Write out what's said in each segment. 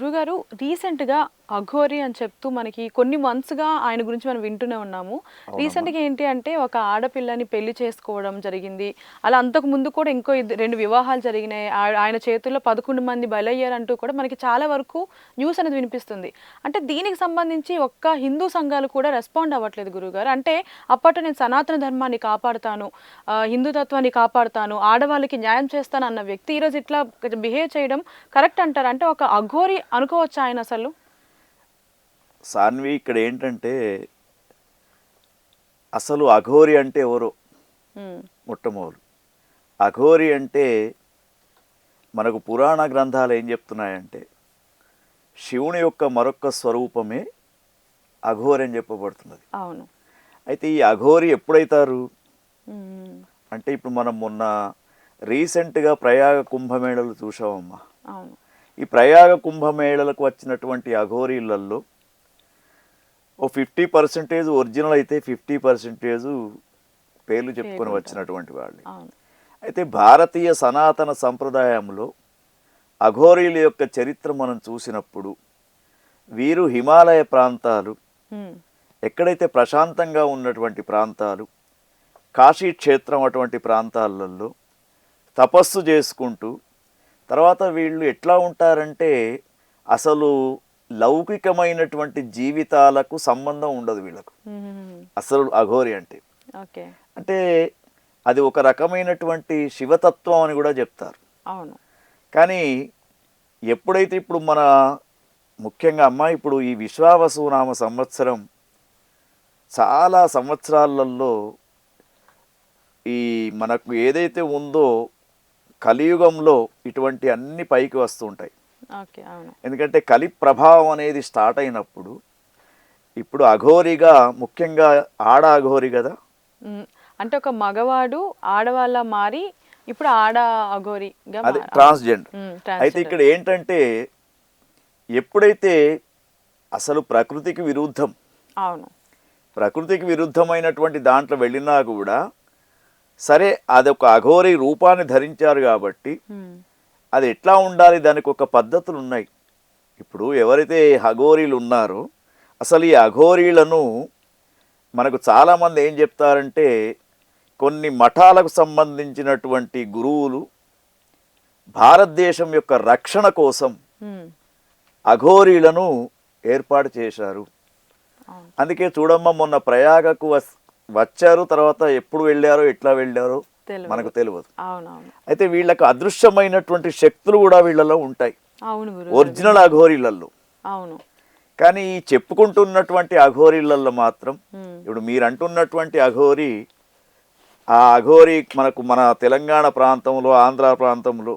గురుగారు రీసెంట్‌గా అఘోరి అని చెప్తూ మనకి కొన్ని మంత్స్‌గా ఆయన గురించి మనం వింటూనే ఉన్నాము. అవునమ్మా. రీసెంట్‌గా ఏంటి అంటే ఒక ఆడపిల్లని పెళ్లి చేసుకోవడం జరిగింది. అలా అంతకు ముందు కూడా ఇంకో 2 వివాహాలు జరిగినాయి. ఆయన చేతుల్లో 11 మంది బలయ్యారంటూ కూడా మనకి చాలా వరకు న్యూస్ అనేది వినిపిస్తుంది. అంటే దీనికి సంబంధించి ఒక్క హిందూ సంఘాలు కూడా రెస్పాండ్ అవ్వట్లేదు గురుగారు. అంటే అప్పట్లో నేను సనాతన ధర్మాన్ని కాపాడుతాను, హిందూ తత్వాన్ని కాపాడుతాను, ఆడవాళ్ళకి న్యాయం చేస్తాను అన్న వ్యక్తి ఈరోజు ఇట్లా బిహేవ్ చేయడం కరెక్ట్ అంటారా? అంటే ఒక అఘోరి అనుకోవచ్చా ఆయన అసలు? సాన్వి ఇక్కడ ఏంటంటే అసలు అఘోరి అంటే ఎవరో హ్మ్. మొట్టమొదలు. అఘోరి అంటే మనకు పురాణ గ్రంథాలు ఏం చెప్తున్నాయంటే శివుని యొక్క మరొక స్వరూపమే అఘోరి అని చెప్పబడుతున్నది. అవును. అయితే ఈ అఘోరి ఎప్పుడైతారు హ్మ్. అంటే ఇప్పుడు మనం మొన్న రీసెంట్గా ప్రయాగ కుంభమేళలు చూసామమ్మా. అవును. ఈ ప్రయాగ కుంభమేళలకు వచ్చినటువంటి అఘోరీలలో ఓ 50% ఒరిజినల్ అయితే 50% పేర్లు చెప్పుకొని పేర్లుంటారు. వచ్చినటువంటి వాళ్ళు. అవును. అయితే భారతీయ సనాతన సంప్రదాయంలో అఘోరీల యొక్క చరిత్ర మనం చూసినప్పుడు వీరు హిమాలయ ప్రాంతాలు, హ్మ్. ఎక్కడైతే ప్రశాంతంగా ఉన్నటువంటి ప్రాంతాలు, కాశీ క్షేత్రం అటువంటి ప్రాంతాలలో తపస్సు చేసుకుంటూ తర్వాత వీళ్ళు ఎట్లా ఉంటారంటే అసలు లౌకికమైనటువంటి జీవితాలకు సంబంధం ఉండదు వీళ్ళకు. హుహుహు. అసలు అఘోరి అంటే ఓకే. అంటే అది ఒక రకమైనటువంటి శివతత్వం అని కూడా చెప్తారు. అవును. కానీ ఎప్పుడైతే ఇప్పుడు మన ముఖ్యంగా అమ్మ ఇప్పుడు ఈ విశ్వావసునామ సంవత్సరం చాలా సంవత్సరాలలో ఈ మనకు ఏదైతే ఉందో కలియుగంలో ఇటువంటి అన్ని పైకి వస్తూ ఉంటాయి. ఓకే. అవును. ఎందుకంటే కలి ప్రభావం అనేది స్టార్ట్ అయినప్పుడు ఇప్పుడు అఘోరిగా ముఖ్యంగా ఆడ అఘోరి కదా. హ్మ్. అంటే ఒక మగవాడు ఆడవాళ్ళ మారి ఇప్పుడు ఆడ అఘోరిగా అది ట్రాన్స్జెండర్. అయితే ట్రాన్స్‌జెండర్. ఇక్కడ ఏంటంటే ఎప్పుడైతే అసలు ప్రకృతికి విరుద్ధం, అవును. ప్రకృతికి విరుద్ధమైనటువంటి దాంట్లో వెళ్ళినా కూడా సరే అదొక అఘోరి రూపాన్ని ధరించారు కాబట్టి హ్మ్. అది ఎట్లా ఉండాలి దానికి ఒక పద్ధతులు ఉన్నాయి. ఇప్పుడు ఎవరైతే అఘోరీలు ఉన్నారో అసలు ఈ అఘోరీలను మనకు చాలామంది ఏం చెప్తారంటే కొన్ని మఠాలకు సంబంధించినటువంటి గురువులు భారతదేశం యొక్క రక్షణ కోసం హ్మ్. అఘోరీలను ఏర్పాటు చేశారు. అవును. అందుకే చూడమ్మ మొన్న ప్రయాగకు వచ్చారు, తర్వాత ఎప్పుడు వెళ్ళారో ఎట్లా వెళ్ళారో మనకు తెలవదు. తెలియదు. అవునవును. అయితే వీళ్ళకు అదృశ్యమైనటువంటి శక్తులు కూడా వీళ్ళలో ఉంటాయి, అవును గురుగారు. ఒరిజినల్ అఘోరీలలో. అవును. కానీ ఈ చెప్పుకుంటున్నటువంటి అఘోరీలలో మాత్రం హ్మ్. ఇప్పుడు మీరు అంటున్నటువంటి అఘోరి, ఆ అఘోరి మనకు మన తెలంగాణ ప్రాంతంలో ఆంధ్ర ప్రాంతంలో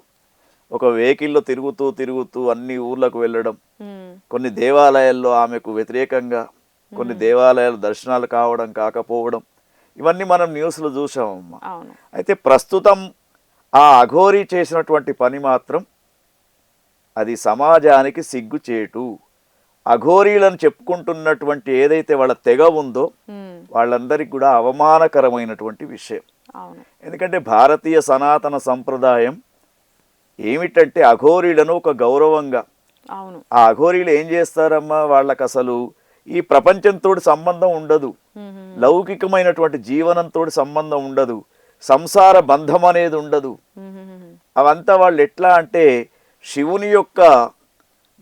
ఒక వెహికల్లో తిరుగుతూ తిరుగుతూ అన్ని ఊర్లకు వెళ్ళడం, హ్మ్. కొన్ని దేవాలయాల్లో ఆమెకు వ్యతిరేకంగా కొన్ని దేవాలయాల దర్శనాలు కావడం కాకపోవడం ఇవన్నీ మనం న్యూస్లో చూసామమ్మా. అవును. అయితే ప్రస్తుతం ఆ అఘోరి చేసినటువంటి పని మాత్రం అది సమాజానికి సిగ్గుచేటు. అఘోరీలను చెప్పుకుంటున్నటువంటి ఏదైతే వాళ్ళ తెగ ఉందో హ్మ్. వాళ్ళందరికీ కూడా అవమానకరమైనటువంటి విషయం. అవును. ఎందుకంటే భారతీయ సనాతన సంప్రదాయం ఏమిటంటే అఘోరీలను ఒక గౌరవంగా, అవును. ఆ అఘోరీలు ఏం చేస్తారమ్మా వాళ్ళకు అసలు ఈ ప్రపంచంతో సంబంధం ఉండదు, హుహు. లౌకికమైనటువంటి జీవనంతో సంబంధం ఉండదు, సంసార బంధం అనేది ఉండదు. హుహుహు. అవంతా వాళ్ళు ఎట్లా అంటే శివుని యొక్క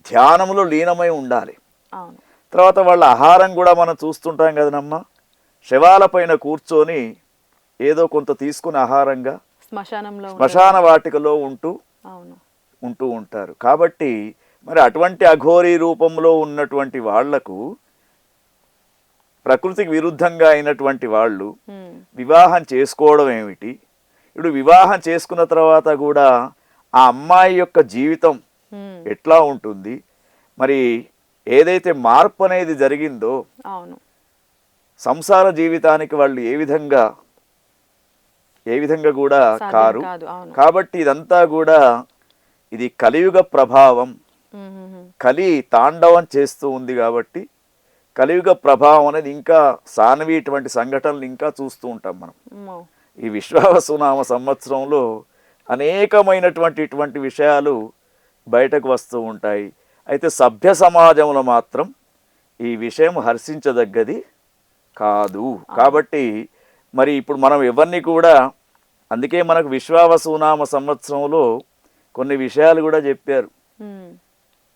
ధ్యానంలో లీనమై ఉండాలి. అవును. తర్వాత వాళ్ళ ఆహారం కూడా మనం చూస్తుంటాం కదనమ్మా, శవాల పైన కూర్చొని ఏదో కొంత తీసుకుని ఆహారంగా శ్మశానంలో శ్మశాన వాటికలో అవును. ఉంటూ ఉంటారు. కాబట్టి మరి అటువంటి అఘోరీ రూపంలో ఉన్నటువంటి వాళ్లకు ప్రకృతికి విరుద్ధంగా అయినటువంటి వాళ్ళు హ్మ్. వివాహం చేసుకోవడం ఏమిటి? ఇప్పుడు వివాహం చేసుకున్న తర్వాత కూడా ఆ అమ్మాయి యొక్క జీవితం హ్మ్. ఎట్లా ఉంటుంది? మరి ఏదైతే మార్పు అనేది జరిగిందో అవును. సంసార జీవితానికి వాళ్ళు ఏ విధంగా కూడా సాధ్యం కారు. కాదు. అవును. కాబట్టి ఇదంతా కూడా ఇది కలియుగ ప్రభావం, హుహుహు. కలి తాండవం చేస్తూ ఉంది. కాబట్టి కలియుగ ప్రభావం అనేది ఇంకా సాన్వి ఇటువంటి సంఘటనలు ఇంకా చూస్తూ ఉంటాం మనం. అమ్మో! ఈ విశ్వావసునామ సంవత్సరంలో అనేకమైనటువంటి ఇటువంటి విషయాలు బయటకు వస్తూ ఉంటాయి. అయితే సభ్య సమాజంలో మాత్రం ఈ విషయం హర్షించదగ్గది కాదు. కాబట్టి మరి ఇప్పుడు మనం ఎవరిని కూడా, అందుకే మనకు విశ్వావసునామ సంవత్సరంలో కొన్ని విషయాలు కూడా చెప్పారు.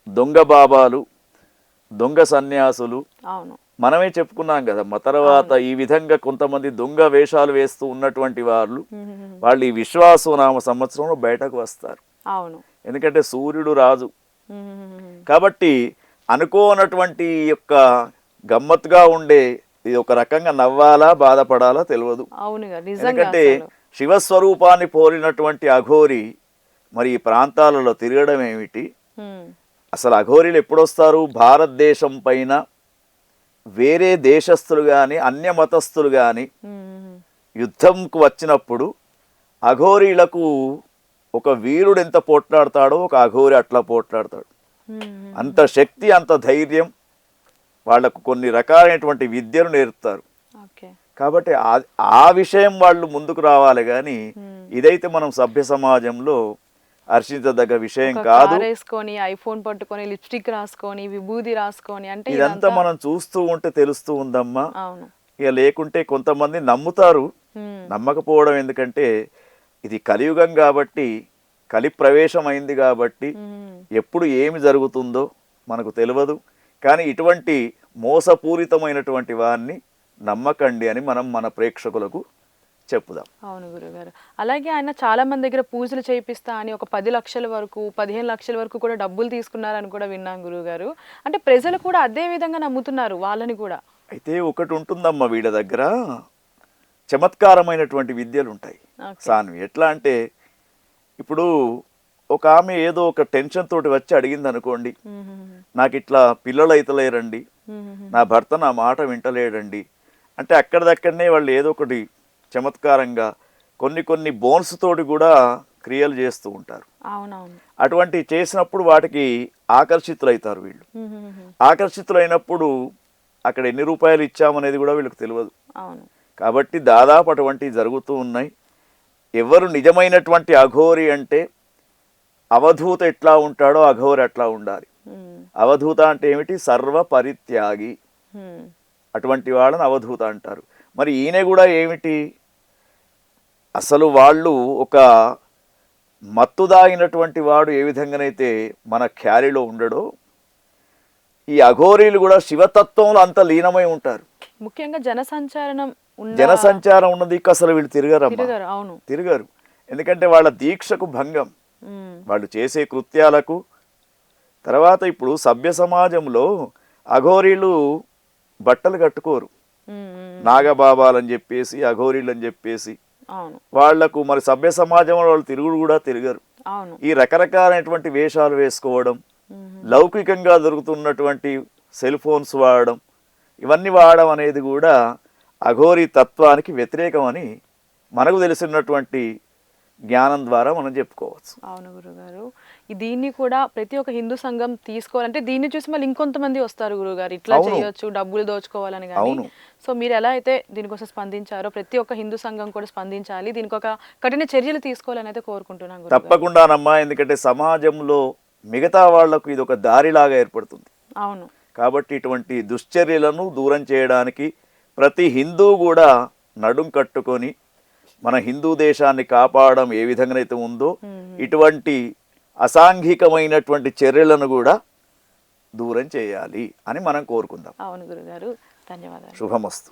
దొంగ బాబాలు, దొంగ సన్యాసులు, అవును, మనమే చెప్పుకున్నాం కదా. తర్వాత ఈ విధంగా కొంతమంది దొంగ వేషాలు వేస్తూ ఉన్నటువంటి వాళ్ళు ఈ విశ్వావసునామ సంవత్సరంలో బయటకు వస్తారు. అవును, ఎందుకంటే సూర్యుడు రాజు కాబట్టి అనుకోనటువంటి యొక్క గమ్మత్తుగా ఉండే ఇది ఒక రకంగా నవ్వాలా బాధపడాలా తెలియదు. అవునుగా, నిజంగా. ఎందుకంటే శివస్వరూపాన్ని పోలినటువంటి అఘోరి మరి ఈ ప్రాంతాలలో తిరగడం ఏమిటి? అసలు అఘోరీలు ఎప్పుడొస్తారు? భారతదేశం పైన వేరే దేశస్థులు కానీ అన్య మతస్థులు కానీ యుద్ధంకు వచ్చినప్పుడు అఘోరీలకు ఒక వీరుడు ఎంత పోట్లాడతాడో ఒక అఘోరి అట్లా పోట్లాడతాడు. అంత శక్తి, అంత ధైర్యం, వాళ్లకు కొన్ని రకాలైనటువంటి విద్యను నేర్పుతారు. కాబట్టి ఆ విషయం వాళ్ళు ముందుకు రావాలి. కానీ ఇదైతే మనం సభ్య సమాజంలో హర్షించదగ్గ విషయం కాదు. ఐఫోన్ పట్టుకొని లిప్స్టిక్ రాసుకొని విభూది రాసుకొని అంటే ఇదంతా మనం చూస్తూ ఉంటే తెలుస్తూ ఉందమ్మా. ఇక లేకుంటే కొంతమంది నమ్ముతారు, నమ్మకపోవడం ఎందుకంటే ఇది కలియుగం కాబట్టి, కలి ప్రవేశం అయింది కాబట్టి ఎప్పుడు ఏమి జరుగుతుందో మనకు తెలియదు. కానీ ఇటువంటి మోసపూరితమైనటువంటి వారిని నమ్మకండి అని మనం మన ప్రేక్షకులకు చెప్పుదాం. అవును గురుగారు. అలాగే ఆయన చాలా మంది దగ్గర పూజలు చేయిస్తా అని ఒక 10 లక్షల వరకు 15 లక్షల వరకు కూడా డబ్బులు తీసుకున్నారని కూడా విన్నాం గురుగారు. అంటే ప్రజలు కూడా అదే విధంగా నమ్ముతున్నారు వాళ్ళని కూడా. అయితే ఒకటి ఉంటుందమ్మా, వీళ్ళ దగ్గర చమత్కారమైనటువంటి విద్యలు ఉంటాయి సాన్వి. ఎట్లా అంటే ఇప్పుడు ఒక ఆమె ఏదో ఒక టెన్షన్ తోటి వచ్చి అడిగింది అనుకోండి, నాకు ఇట్లా పిల్లలు అయితలేరండి, నా భర్త నా మాట వింటలేడండి అంటే అక్కడిదక్కడనే వాళ్ళు ఏదో ఒకటి చమత్కారంగా కొన్ని బోన్స్ తోటి కూడా క్రియలు చేస్తూ ఉంటారు. అటువంటి చేసినప్పుడు వాటికి ఆకర్షితులవుతారు వీళ్ళు. ఆకర్షితులైనప్పుడు అక్కడ ఎన్ని రూపాయలు ఇచ్చామనేది కూడా వీళ్ళకి తెలియదు. కాబట్టి దాదాపు అటువంటివి జరుగుతూ ఉన్నాయి. ఎవరు నిజమైనటువంటి అఘోరి అంటే అవధూత ఎట్లా ఉంటాడో అఘోరి అట్లా ఉండాలి. అవధూత అంటే ఏమిటి? సర్వ పరిత్యాగి. అటువంటి వాళ్ళని అవధూత అంటారు. మరి ఈయన కూడా ఏమిటి? అసలు వాళ్ళు ఒక మత్తుదాగినటువంటి వాడు ఏ విధంగానైతే మన ఖ్యాలిలో ఉండడో, ఈ అఘోరీలు కూడా శివతత్వంలో అంత లీనమై ఉంటారు. ముఖ్యంగా జనసంచారం ఉన్నది అసలు వీళ్ళు తిరగరు. ఎందుకంటే వాళ్ళ దీక్షకు భంగం, వాళ్ళు చేసే కృత్యాలకు. తర్వాత ఇప్పుడు సభ్య సమాజంలో అఘోరీలు బట్టలు కట్టుకోరు, నాగబాబాలని చెప్పేసి అఘోరీలు అని చెప్పేసి వాళ్లకు మరి సభ్య సమాజంలో వాళ్ళు తిరుగుడు కూడా తిరగరు. ఈ రకరకాలైనటువంటి వేషాలు వేసుకోవడం, లౌకికంగా దొరుకుతున్నటువంటి సెల్ ఫోన్స్ వాడడం, ఇవన్నీ వాడడం అనేది కూడా అఘోరీ తత్వానికి వ్యతిరేకం అని మనకు తెలిసినటువంటి జ్ఞానం ద్వారా మనం చెప్పుకోవచ్చు. అవును గురుగారు. దీన్ని కూడా ప్రతి ఒక్క హిందూ సంఘం తీసుకోవాలంటే దీన్ని చూసి మళ్ళీ ఇంకొంతమంది వస్తారు గురుగారు, ఇట్లా చేయొచ్చు డబ్బులు దోచుకోవాలని. కానీ సో మీరు ఎలా అయితే దీనికోసం స్పందించారో ప్రతి ఒక్క హిందూ సంఘం కూడా స్పందించాలి, దీనికి ఒక కఠిన చర్యలు తీసుకోవాలని అయితే కోరుకుంటున్నాను. తప్పకుండానమ్మా, ఎందుకంటే సమాజంలో మిగతా వాళ్లకు ఇది ఒక దారిలాగా ఏర్పడుతుంది. అవును. కాబట్టి ఇటువంటి దుశ్చర్యలను దూరం చేయడానికి ప్రతి హిందూ కూడా నడుం కట్టుకొని మన హిందూ దేశాన్ని కాపాడడం ఏ విధంగానైతే ఉందో ఇటువంటి అసాంఘికమైనటువంటి చర్యలను కూడా దూరం చేయాలి అని మనం కోరుకుందాం. అవును గురుగారు, ధన్యవాదాలు. శుభమస్తు.